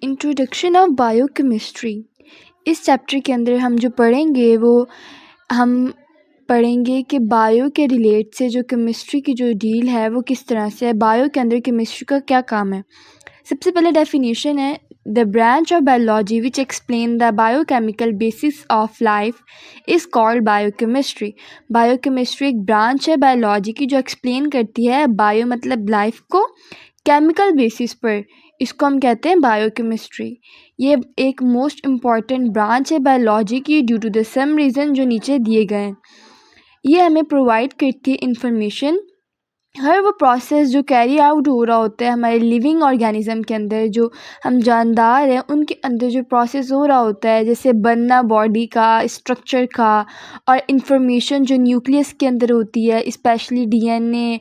Introduction of biochemistry. इस chapter के अंदर हम जो पढ़ेंगे वो हम पढ़ेंगे कि बायो के रिलेट से जो केमिस्ट्री की जो डील है वो किस तरह से है, बायो के अंदर केमिस्ट्री का क्या काम है। सबसे पहले डेफिनेशन है the branch of biology which explain the biochemical basis of life is called biochemistry. Biochemistry एक ब्रांच है बायोलॉजी की जो एक्सप्लेन करती है बायो मतलब लाइफ को, केमिकल बेसिस पर, इसको हम कहते हैं बायोकेमिस्ट्री। ये एक मोस्ट इम्पॉर्टेंट ब्रांच है बायोलॉजी की due to the some reason जो नीचे दिए गए हैं। ये हमें प्रोवाइड करती है इंफॉर्मेशन, हर वो प्रोसेस जो कैरी आउट हो रहा होता है हमारे लिविंग ऑर्गेनिज्म के अंदर, जो हम जानदार हैं उनके अंदर जो प्रोसेस हो रहा होता है, जैसे बनना बॉडी का, स्ट्रक्चर का, और इंफॉर्मेशन जो न्यूक्लियस के अंदर होती है, स्पेशली डीएनए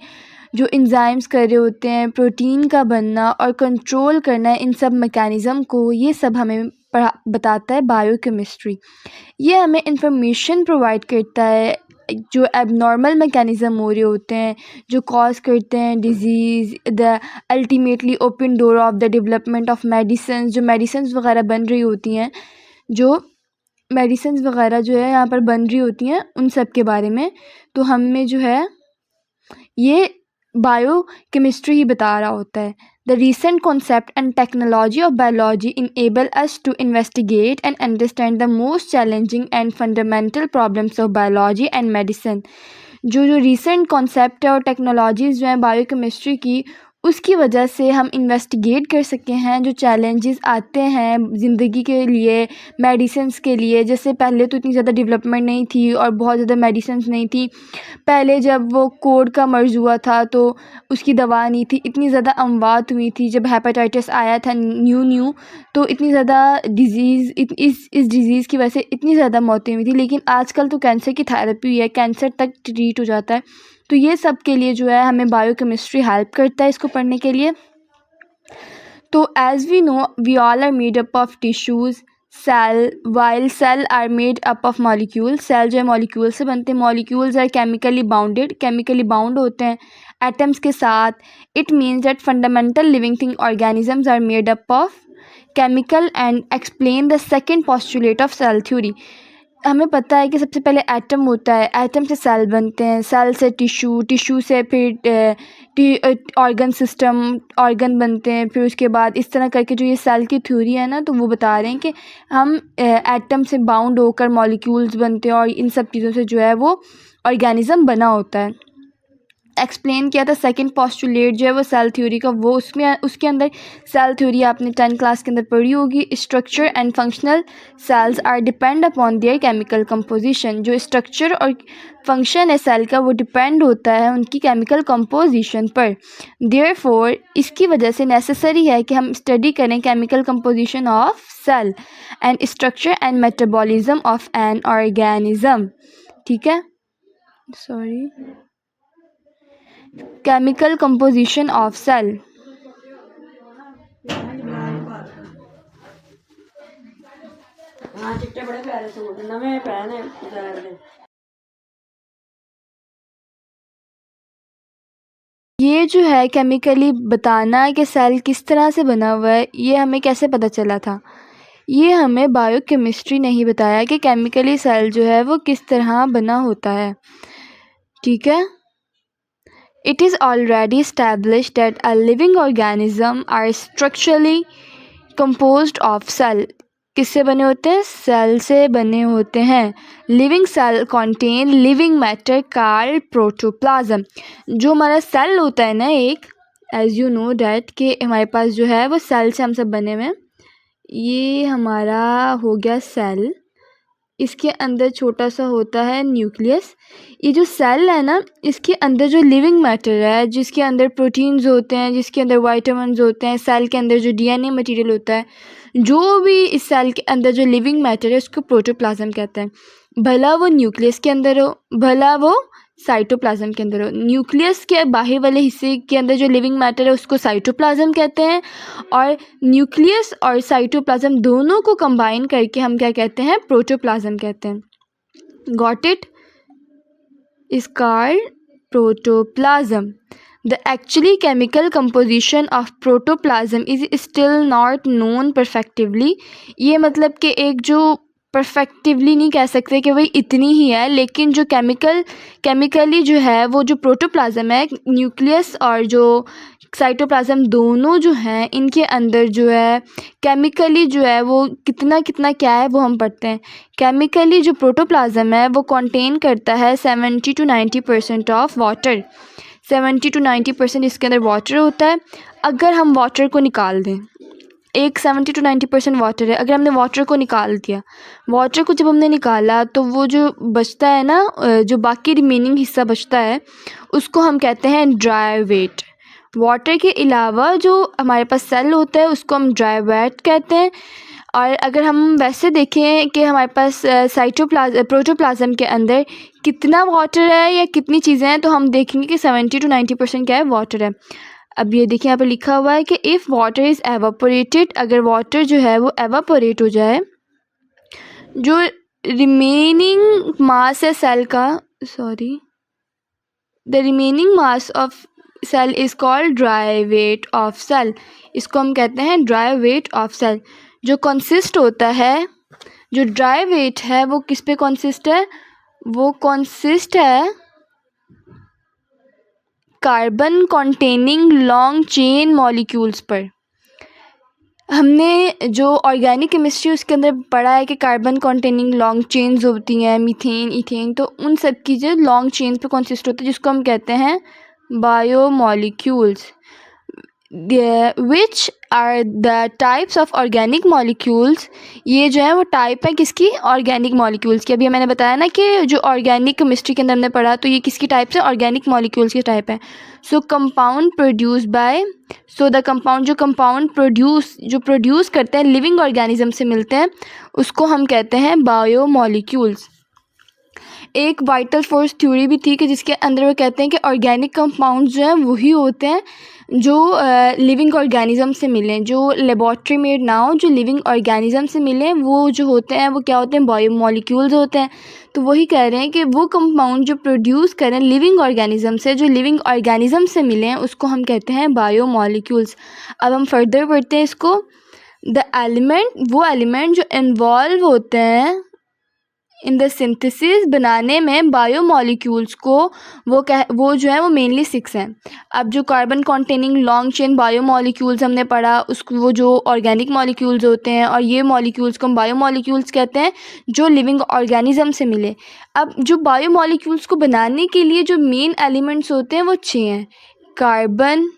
जो इंजाइम्स कर रहे होते हैं, प्रोटीन का बनना और कंट्रोल करना, इन सब मैकेनिज़्म को, ये सब हमें बताता है बायोकेमिस्ट्री। ये हमें इंफॉर्मेशन प्रोवाइड करता है जो एबनॉर्मल मैकेनिज़्म हो रहे होते हैं, जो कॉज करते हैं disease, the ultimately open door of the development of medicine, जो मेडिसिन वगैरह बन रही होती हैं, जो मेडिसिन वगैरह जो है यहाँ पर बन रही होती हैं, उन सब के बारे में तो हमें जो है ये बायो केमिस्ट्री ही बता रहा होता है। The recent concept and technology of biology enable us to investigate and understand the most challenging and fundamental problems of biology and medicine. जो रीसेंट कॉन्सेप्ट है और टेक्नोलॉजीज़ जो हैं बायोकेमिस्ट्री की, उसकी वजह से हम इन्वेस्टिगेट कर सके हैं जो चैलेंजेस आते हैं ज़िंदगी के लिए, मेडिसिन्स के लिए। जैसे पहले तो इतनी ज़्यादा डेवलपमेंट नहीं थी और बहुत ज़्यादा मेडिसिन्स नहीं थी। पहले जब वो कोविड का मर्ज़ हुआ था तो उसकी दवा नहीं थी, इतनी ज़्यादा अमवात हुई थी। जब हेपेटाइटिस आया था न्यू तो इतनी ज़्यादा डिज़ीज़, इस डिज़ीज़ की वजह से इतनी ज़्यादा मौतें हुई थी। लेकिन आजकल तो कैंसर की थेरेपी है, कैंसर तक ट्रीट हो जाता है। तो ये सब के लिए जो है हमें बायोकेमिस्ट्री हेल्प करता है इसको पढ़ने के लिए। तो as we know we all are made up of tissues, cell, while cell are made up of molecule. Cell जो है मॉलिक्यूल से बनते हैं। Molecules are chemically bounded, chemically bound होते हैं एटम्स के साथ। It means that fundamental living thing organisms are made up of chemical and explain the second postulate of cell theory. हमें पता है कि सबसे पहले एटम होता है, एटम से सेल बनते हैं, सेल से टिश्यू, टिश्यू से फिर ऑर्गन सिस्टम, ऑर्गन बनते हैं। फिर उसके बाद इस तरह करके जो ये सेल की थ्योरी है ना, तो वो बता रहे हैं कि हम एटम से बाउंड होकर मॉलिक्यूल्स बनते हैं और इन सब चीज़ों से जो है वो ऑर्गेनिज्म बना होता है। एक्सप्लेन किया था सेकंड पोस्टुलेट जो है वो सेल थ्योरी का, वो उसके अंदर सेल थ्योरी आपने 10th क्लास के अंदर पढ़ी होगी। Structure and functional cells are depend upon their chemical composition. जो स्ट्रक्चर और फंक्शन है सेल का वो डिपेंड होता है उनकी केमिकल कंपोजिशन पर। देयरफॉर इसकी वजह से नेसेसरी है कि हम स्टडी करें chemical composition of cell and structure and metabolism of an organism. ठीक है, sorry, chemical composition of cell. ये जो है केमिकली बताना कि सेल किस तरह से बना हुआ है, ये हमें कैसे पता चला था? ये हमें बायोकेमिस्ट्री ने ही बताया कि केमिकली सेल जो है वो किस तरह बना होता है। ठीक है, It is already established that a living organism are structurally composed of cell. किससे बने होते हैं? सेल से बने होते हैं। Living cell contain living matter called protoplasm. जो हमारा सेल होता है ना एक, as you know that कि हमारे पास जो है वो सेल से हम सब बने हुए हैं। ये हमारा हो गया सेल, इसके अंदर छोटा सा होता है न्यूक्लियस। ये जो सेल है ना, इसके अंदर जो लिविंग मैटर है, जिसके अंदर प्रोटीन्स होते हैं, जिसके अंदर विटामिन्स होते हैं, सेल के अंदर जो डीएनए मटेरियल होता है, जो भी इस सेल के अंदर जो लिविंग मैटर है उसको प्रोटोप्लाज्म कहते हैं। भला वो न्यूक्लियस के अंदर हो, भला वो साइटोप्लाज्म के अंदर हो। न्यूक्लियस के बाहर वाले हिस्से के अंदर जो लिविंग मैटर है उसको साइटोप्लाज्म कहते हैं, और न्यूक्लियस और साइटोप्लाज्म दोनों को कंबाइन करके हम क्या कहते हैं? प्रोटोप्लाज्म कहते हैं। Got it? Is called protoplasm. The actually chemical composition of protoplasm is still not known perfectively. ये मतलब कि एक जो परफेक्टिवली नहीं कह सकते कि भाई इतनी ही है, लेकिन जो केमिकली जो है वो जो प्रोटोप्लाज्म है, न्यूक्लियस और जो साइटोप्लाज्म दोनों जो हैं इनके अंदर जो है केमिकली जो है वो कितना कितना क्या है वो हम पढ़ते हैं। केमिकली जो प्रोटोप्लाज्म है वो कंटेन करता है 70 to 90% ऑफ वाटर। 70 to 90% इसके अंदर वाटर होता है। अगर हम वाटर को निकाल दें, एक 70 to 90% वाटर है, अगर हमने वाटर को निकाल दिया, वाटर को जब हमने निकाला तो वो जो बचता है ना, जो बाकी रिमेनिंग हिस्सा बचता है उसको हम कहते हैं ड्राई वेट। वाटर के अलावा जो हमारे पास सेल होता है उसको हम ड्राई वेट कहते हैं। और अगर हम वैसे देखें कि हमारे पास प्रोटोप्लाज्म के अंदर कितना वाटर है या कितनी चीज़ें हैं, तो हम देखेंगे कि 70 to 90% क्या है, वाटर है। अब ये देखिए यहाँ पे लिखा हुआ है कि इफ़ वाटर इज़ एवापोरेटेड, अगर वाटर जो है वो एवापोरेट हो जाए, जो रिमेनिंग मास है सेल का, the remaining mass of cell is called dry weight of cell. इसको हम कहते हैं ड्राई वेट ऑफ सेल। जो कंसिस्ट होता है, जो ड्राई वेट है वो किस पे कंसिस्ट है, वो कंसिस्ट है carbon containing long chain molecules पर। हमने जो ऑर्गेनिक केमिस्ट्री उसके अंदर पढ़ा है कि कार्बन कंटेनिंग लॉन्ग चेन्स होती हैं, मीथेन, इथेन, तो उन सब की जो लॉन्ग चेन्स पे कंसिस्ट होती है जिसको हम कहते हैं biomolecules. Which are the types of organic molecules. ये जो है वो टाइप है किसकी, ऑर्गेनिक मॉलिक्यूल्स की। अभी मैंने बताया ना कि जो ऑर्गेनिक केमिस्ट्री के अंदर हमने पढ़ा, तो ये किसकी टाइप है, ऑर्गेनिक मॉलिक्यूल्स की टाइप है। सो compound produce by, so the compound, जो कंपाउंड प्रोड्यूस करते हैं लिविंग ऑर्गेनिज्म से मिलते हैं, उसको हम कहते हैं बायोमॉलिक्यूल्स। एक वाइटल फोर्स थ्योरी भी थी कि जिसके अंदर वो कहते हैं कि ऑर्गेनिक कंपाउंड्स जो हैं वही होते हैं जो लिविंग ऑर्गेनिज्म से मिलें, जो लेबॉर्ट्री मेड ना हो, जो लिविंग ऑर्गेनिज्म से मिलें, वो जो होते हैं वो क्या होते हैं, बायोमॉलिक्यूल्स होते हैं। तो वही कह रहे हैं कि वो कंपाउंड जो प्रोड्यूस करें लिविंग ऑर्गेनिज्म से, जो लिविंग ऑर्गेनिज्म से मिलें, उसको हम कहते हैं बायोमॉलिक्यूल्स। अब हम फर्दर बढ़ते हैं इसको। द एलिमेंट, वो एलिमेंट जो इन्वॉल्व होते हैं इन द सिंथेसिस, बनाने में बायोमॉलिक्यूल्स को, वो जो है वो मेनली 6 हैं। अब जो carbon containing long chain biomolecules हमने पढ़ा, उसको वो जो ऑर्गेनिक मॉलिक्यूल्स होते हैं, और ये मॉलिक्यूल्स को हम बायोमॉलिक्यूल्स कहते हैं जो लिविंग ऑर्गेनिज्म से मिले। अब जो बायोमॉलिक्यूल्स को बनाने के लिए जो मेन एलिमेंट्स होते हैं वो 6 हैं, carbon,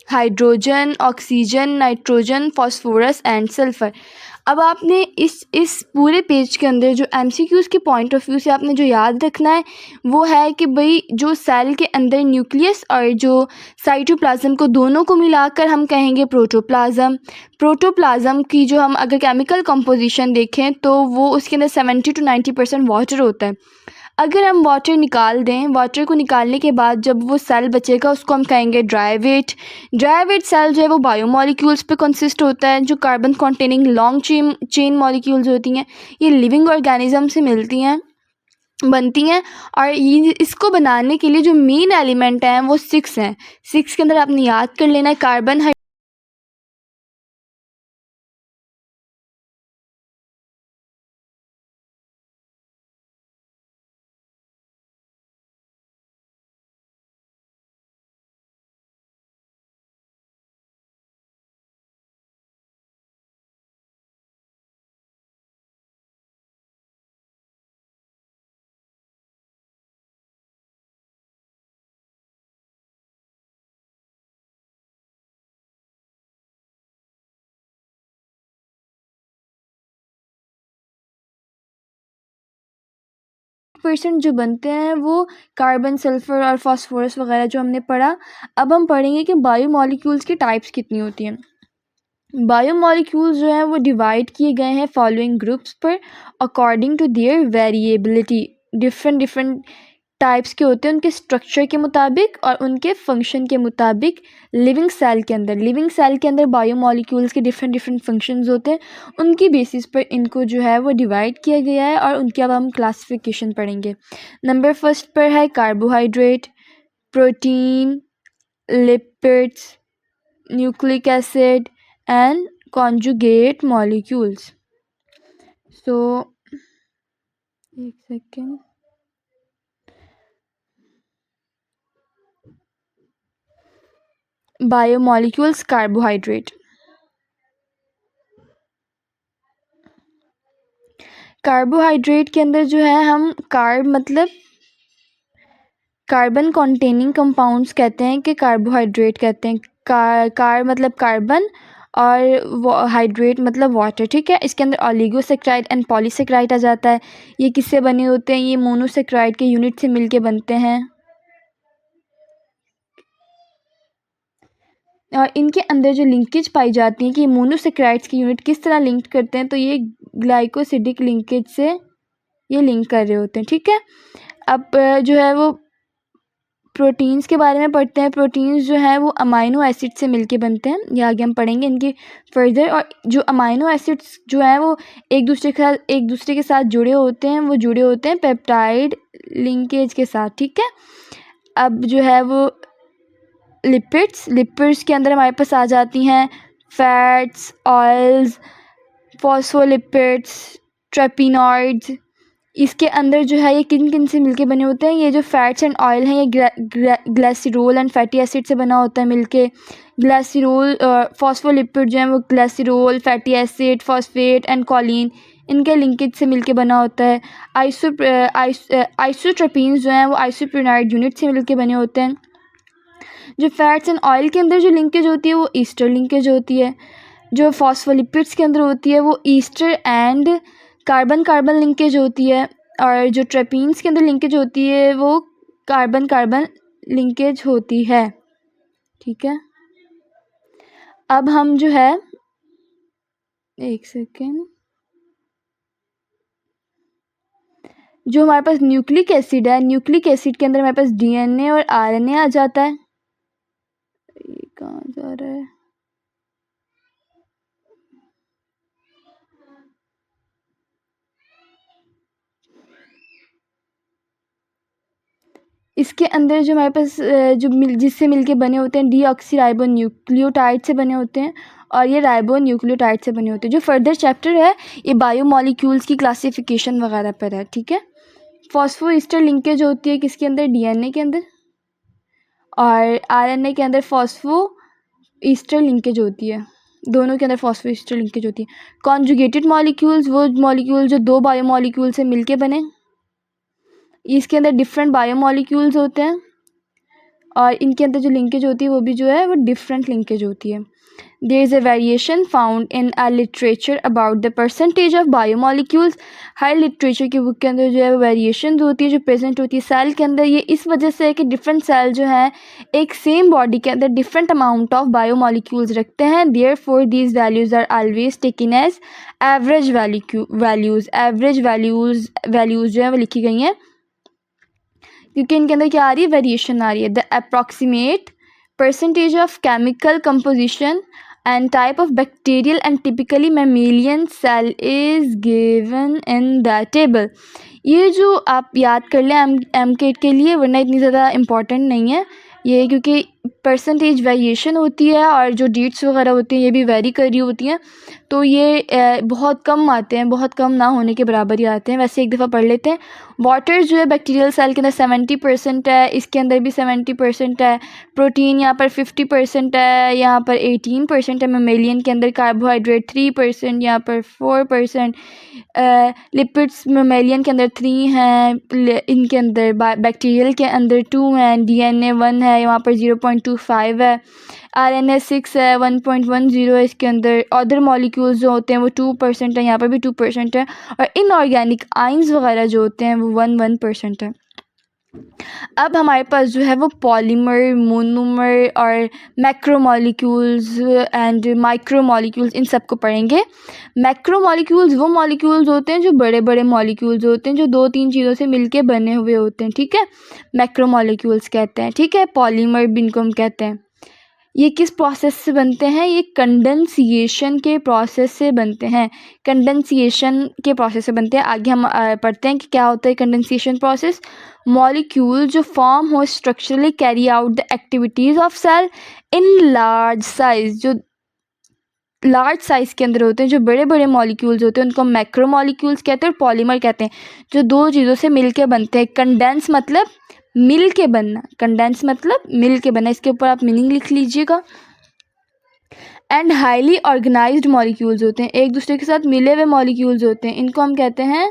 hydrogen, oxygen, nitrogen, phosphorus and sulphur. अब आपने इस पूरे पेज के अंदर जो एमसीक्यूज़ के पॉइंट ऑफ व्यू से आपने जो याद रखना है वो है कि भाई जो सेल के अंदर न्यूक्लियस और जो साइटोप्लाज्म को, दोनों को मिलाकर हम कहेंगे प्रोटोप्लाज्म। प्रोटोप्लाज्म की जो हम अगर केमिकल कंपोजिशन देखें तो वो उसके अंदर 70 to 90% वाटर होता है। अगर हम वाटर निकाल दें, वाटर को निकालने के बाद जब वो सेल बचेगा उसको हम कहेंगे dry weight. Dry weight cell जो है वो बायोमॉलिक्यूल्स पे कंसिस्ट होता है, जो carbon containing long chain molecules होती हैं, ये लिविंग ऑर्गेनिज्म से बनती हैं। और ये इसको बनाने के लिए जो मेन एलिमेंट हैं वो 6 हैं। 6 के अंदर आपने याद कर लेना है कार्बन, % जो बनते हैं वो कार्बन, सल्फ़र और फास्फोरस वगैरह जो हमने पढ़ा। अब हम पढ़ेंगे कि बायोमॉलिक्यूल्स की टाइप्स कितनी होती हैं। बायोमॉलिक्यूल्स जो हैं वो डिवाइड किए गए हैं फॉलोइंग ग्रुप्स पर according to their variability. Different types के होते हैं उनके स्ट्रक्चर के मुताबिक और उनके फंक्शन के मुताबिक। लिविंग सेल के अंदर बायोमॉलिक्यूल्स के डिफरेंट फंक्शंस होते हैं, उनकी बेसिस पर इनको जो है वो डिवाइड किया गया है और उनके अब हम क्लासिफिकेशन पढ़ेंगे। नंबर फर्स्ट पर है carbohydrate, protein, lipids, nucleic acid and conjugate molecules. So एक सेकेंड, बायोमोलिक्यूल्स, कार्बोहाइड्रेट। कार्बोहाइड्रेट के अंदर जो है हम कार्ब मतलब कार्बन कॉन्टेनिंग कंपाउंड्स कहते हैं कि कार्बोहाइड्रेट कहते हैं। कार मतलब कार्बन और हाइड्रेट मतलब वाटर, ठीक है। इसके अंदर ओलिगोसेक्राइड एंड पॉलीसेक्राइड आ जाता है। ये किससे बने होते हैं? ये मोनोसेक्राइड के यूनिट से मिलके बनते हैं और इनके अंदर जो लिंकेज पाई जाती है कि मोनोसेक्राइड्स की यूनिट किस तरह लिंक करते हैं, तो ये ग्लाइकोसिडिक लिंकेज से ये लिंक कर रहे होते हैं, ठीक है। अब जो है वो प्रोटीन्स के बारे में पढ़ते हैं। प्रोटीन्स जो है वो अमाइनो एसिड से मिलके बनते हैं, ये आगे हम पढ़ेंगे इनकी फर्दर। और जो अमाइनो एसिड्स जो है वो एक दूसरे के साथ जुड़े होते हैं, वो जुड़े होते हैं पेप्टाइड लिंकेज के साथ, ठीक है। अब जो है वो लिपिड्स के अंदर हमारे पास आ जाती हैं फैट्स, ऑयल्स, फॉस्फोलिपिड्स, ट्रेपिनॉइड्स। इसके अंदर जो है ये किन किन से मिलके बने होते हैं? ये जो फैट्स एंड ऑयल हैं ये ग्लाइसरॉल एंड फैटी एसिड से बना होता है मिलके। ग्लाइसरॉल फॉस्फोलिपिड जो है वो glycerol, fatty acid, phosphate and Colin, इनके लिंकेज से मिलके बना होता है। आइसोट्रोपिन्स जो हैं वो आइसोप्रोनाइड यूनिट से मिलके बने होते हैं। जो फैट्स एंड ऑयल के अंदर जो लिंकेज होती है वो ईस्टर लिंकेज होती है। जो फॉस्फोलिपिड्स के अंदर होती है वो Easter and carbon carbon linkage होती है। और जो ट्रेपीन्स के अंदर लिंकेज होती है वो कार्बन कार्बन लिंकेज होती है, ठीक है। अब हम जो है एक सेकेंड, जो हमारे पास न्यूक्लिक एसिड है, न्यूक्लिक एसिड के अंदर हमारे पास डीएनए और आरएनए आ जाता है। ये कहाँ जा रहा है? इसके अंदर जो हमारे पास जिससे मिलके बने होते हैं डीऑक्सी न्यूक्लियोटाइड से बने होते हैं और ये राइबो न्यूक्लियोटाइड से बने होते हैं। जो फर्दर चैप्टर है ये बायोमोलिक्यूल्स की क्लासिफिकेशन वगैरह पर है, ठीक है। फॉस्फोईस्टर लिंकेज होती है किसके अंदर? डीएनए के अंदर। और आरएनए के अंदर फॉस्फो ईस्टर लिंकेज होती है, दोनों के अंदर फॉस्फोईस्टर लिंकेज होती है। कॉन्जुगेटेड मॉलिक्यूल्स वो मॉलिक्यूल जो दो बायोमोलिक्यूल से मिलके बने, इसके अंदर डिफरेंट बायोमोलिक्यूल्स होते हैं और इनके अंदर जो लिंकेज होती है वो भी जो है वो डिफरेंट लिंकेज होती है। There is a variation found in a literature about the percentage of biomolecules. हर लिटरेचर की बुक के अंदर जो है वो वेरिएशन होती है जो प्रेजेंट होती है सेल के अंदर। ये इस वजह से है कि डिफरेंट सेल जो है एक सेम बॉडी के अंदर डिफरेंट अमाउंट ऑफ बायोमोलिक्यूल्स रखते हैं। Therefore these values are always taken as average values जो है वो लिखी गई हैं क्योंकि इनके अंदर क्या आ रही है? वेरिएशन आ रही है। The approximate percentage of chemical composition and type of bacterial and typically mammalian cell is given in the table। ये जो आप याद कर लें एमकेट के लिए, वरना इतनी ज़्यादा इम्पॉर्टेंट नहीं है ये, क्योंकि परसेंटेज वेरिएशन होती है और जो डेट्स वगैरह होती हैं ये भी वेरी कर रही होती हैं, तो ये बहुत कम आते हैं, बहुत कम ना होने के बराबर ही आते हैं। वैसे एक दफ़ा पढ़ लेते हैं। वाटर जो है बैक्टीरियल सेल के अंदर 70% है, इसके अंदर भी 70% है। प्रोटीन यहाँ पर 50% है, यहाँ पर 18% है। मेमेलियन के अंदर कार्बोहाइड्रेट 3%, यहाँ पर 4%। लिपिड्स मेमेलियन के अंदर 3 हैं, इनके अंदर बैक्टीरियल के अंदर 2 हैं। डीएनए 1 है, यहाँ पर 0.25 है। आरएनए 6 है, 1.10 है इसके अंदर। अदर मॉलिक्यूल्स जो होते हैं वो 2% है, यहाँ पर भी 2% है। और इनऑर्गेनिक आइंस वगैरह जो होते हैं वो 1% है। अब हमारे पास जो है वो पॉलीमर, मोनोमर और मैक्रोमोलिक्यूल्स एंड माइक्रोमोलिक्यूल्स, इन सब को पढ़ेंगे। मैक्रोमोलिक्यूल्स वो मॉलिक्यूल्स होते हैं जो बड़े बड़े मॉलिक्यूल्स होते हैं जो 2-3 चीज़ों से मिलके बने हुए होते हैं, ठीक है। मैक्रोमोलिक्यूल्स कहते हैं, ठीक है। पॉलीमर भी इनको हम कहते हैं। ये किस प्रोसेस से बनते हैं? ये कंडेंसिएशन के प्रोसेस से बनते हैं। कंडेंसिएशन के प्रोसेस से बनते हैं। आगे हम पढ़ते हैं कि क्या होता है कंडेंसिएशन प्रोसेस। मॉलिक्यूल जो फॉर्म हो structurally carry out the activities of cell in large size, जो लार्ज साइज़ के अंदर होते हैं, जो बड़े बड़े मॉलिक्यूल्स होते हैं उनको मैक्रो मॉलिक्यूल्स कहते हैं और पॉलीमर कहते हैं, जो दो चीज़ों से मिलके बनते हैं। कंडेंस मतलब मिल के बनना, कंडेंस मतलब मिल के बनना, इसके ऊपर आप मीनिंग लिख लीजिएगा। एंड हाईली ऑर्गेनाइज्ड मॉलिक्यूल्स होते हैं, एक दूसरे के साथ मिले हुए मॉलिक्यूल्स होते हैं, इनको हम कहते हैं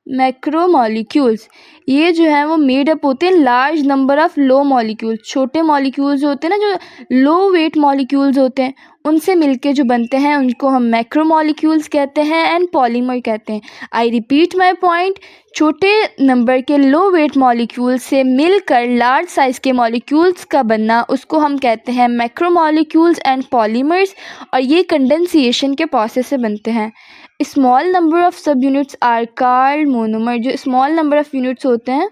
मैक्रो मॉलिक्यूल्स। ये जो है वो मेड अप होते हैं large number of low molecules, छोटे मॉलिक्यूल्स होते हैं ना, जो लो वेट मॉलिक्यूल्स होते हैं, उनसे मिलके जो बनते हैं उनको हम मैक्रो मॉलिक्यूल्स कहते हैं एंड पॉलीमर कहते हैं। आई रिपीट माई पॉइंट, छोटे नंबर के लो वेट मॉलिक्यूल्स से मिलकर लार्ज साइज़ के मॉलिक्यूल्स का बनना, उसको हम कहते हैं मैक्रो मॉलिक्यूल्स एंड पॉलीमर्स, और ये कंडेंसिएशन के प्रोसेस से बनते हैं। स्मॉल नंबर ऑफ सब यूनिट्स आर कॉल्ड मोनोमर, जो स्मॉल नंबर ऑफ यूनिट्स होते हैं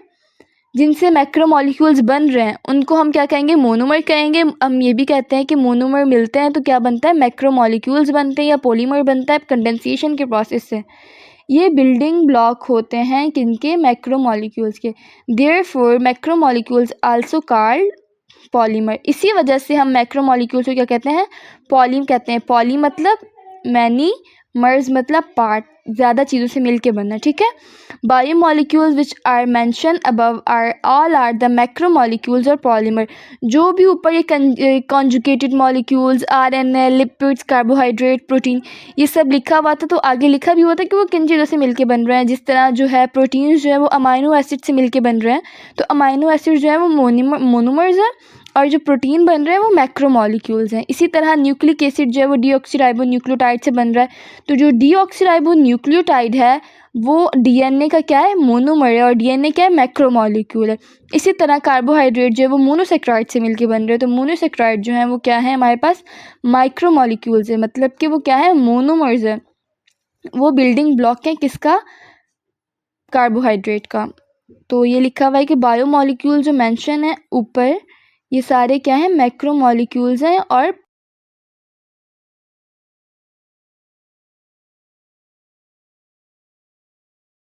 जिनसे मैक्रोमॉलिक्यूल्स बन रहे हैं उनको हम क्या कहेंगे? मोनोमर कहेंगे। हम ये भी कहते हैं कि मोनोमर मिलते हैं तो क्या बनता है? मैक्रोमॉलिक्यूल्स बनते हैं या पॉलीमर बनता है कंडेंसेशन के प्रोसेस से। ये बिल्डिंग ब्लॉक होते हैं किनके? मैक्रोमॉलिक्यूल्स के। Therefore macromolecules also called polymer. इसी वजह से हम मैक्रोमॉलिक्यूल्स को क्या कहते हैं? पॉली कहते हैं। पॉली मतलब मैनी, मर्ज मतलब पार्ट, ज़्यादा चीज़ों से मिलके बनना, ठीक है। Biomolecules which are mention above are all are the macromolecules और पॉलीमर। जो भी ऊपर ये conjugated molecules, RNA, lipids, carbohydrate, protein, ये सब लिखा हुआ था, तो आगे लिखा भी हुआ था कि वो किन चीज़ों से मिलके बन रहे हैं। जिस तरह जो है प्रोटीन्स जो है वो अमाइनो एसिड से मिलके बन रहे हैं, तो अमाइनो एसिड जो है वो मोनोमर्स हैं, और जो प्रोटीन बन रहे हैं वो मैक्रोमॉलिक्यूल्स हैं। इसी तरह न्यूक्लिक एसिड जो है वो डीऑक्सीराइबो न्यूक्लियोटाइड से बन रहा है, तो जो डीऑक्सीराइबो न्यूक्लियोटाइड है वो डीएनए का क्या है? मोनोमर है, और डीएनए क्या है? मैक्रोमॉलिक्यूल है। इसी तरह कार्बोहाइड्रेट जो है वो मोनोसेक्राइड से मिलके बन रहे हैं, तो मोनोसेक्राइड जो है वो क्या है? हमारे पास माइक्रोमॉलिक्यूल्स है, मतलब कि वो क्या है? मोनोमर्स है। वो बिल्डिंग ब्लॉक है किसका? कार्बोहाइड्रेट का। तो ये लिखा हुआ है कि बायोमॉलिक्यूल जो मेंशन है ऊपर, ये सारे क्या हैं? मैक्रोमॉलिक्यूल्स हैं और